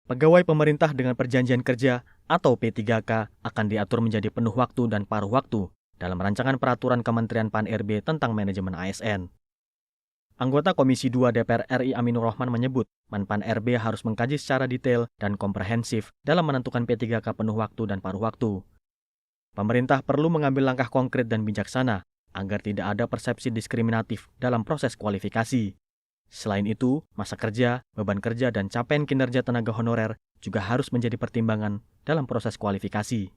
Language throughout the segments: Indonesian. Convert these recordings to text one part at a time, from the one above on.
Pegawai pemerintah dengan perjanjian kerja atau P3K akan diatur menjadi penuh waktu dan paruh waktu dalam rancangan peraturan Kementerian Pan-RB tentang manajemen ASN. Anggota Komisi 2 DPR RI Aminur Rahman menyebut, Pan-RB harus mengkaji secara detail dan komprehensif dalam menentukan P3K penuh waktu dan paruh waktu. Pemerintah perlu mengambil langkah konkret dan bijaksana agar tidak ada persepsi diskriminatif dalam proses kualifikasi. Selain itu, masa kerja, beban kerja, dan capaian kinerja tenaga honorer juga harus menjadi pertimbangan dalam proses kualifikasi.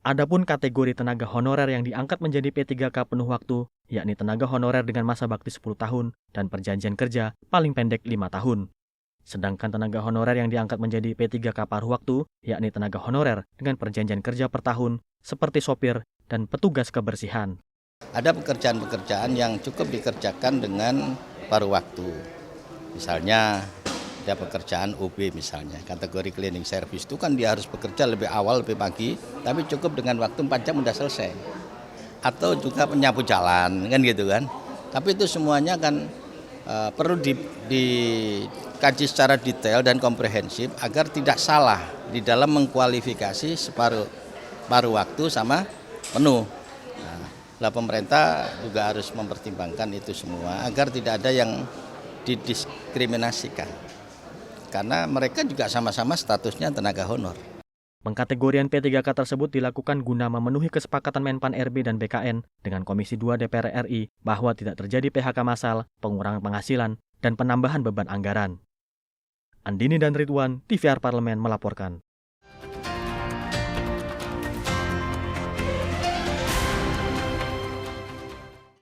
Adapun kategori tenaga honorer yang diangkat menjadi P3K penuh waktu, yakni tenaga honorer dengan masa bakti 10 tahun dan perjanjian kerja paling pendek 5 tahun. Sedangkan tenaga honorer yang diangkat menjadi P3K paruh waktu, yakni tenaga honorer dengan perjanjian kerja per tahun, seperti sopir dan petugas kebersihan. Ada pekerjaan-pekerjaan yang cukup dikerjakan dengan paruh waktu. Misalnya ada pekerjaan OB misalnya, kategori cleaning service itu kan dia harus bekerja lebih awal, lebih pagi, tapi cukup dengan waktu 4 jam udah selesai. Atau juga penyapu jalan, kan gitu kan. Tapi itu semuanya kan perlu dikaji secara detail dan komprehensif agar tidak salah di dalam mengkualifikasi paruh waktu sama penuh. Nah, pemerintah juga harus mempertimbangkan itu semua agar tidak ada yang didiskriminasikan. Karena mereka juga sama-sama statusnya tenaga honor. Pengkategorian P3K tersebut dilakukan guna memenuhi kesepakatan Menpan-RB dan BKN dengan Komisi 2 DPR RI bahwa tidak terjadi PHK massal, pengurangan penghasilan, dan penambahan beban anggaran. Andini dan Ridwan, TVR Parlemen melaporkan.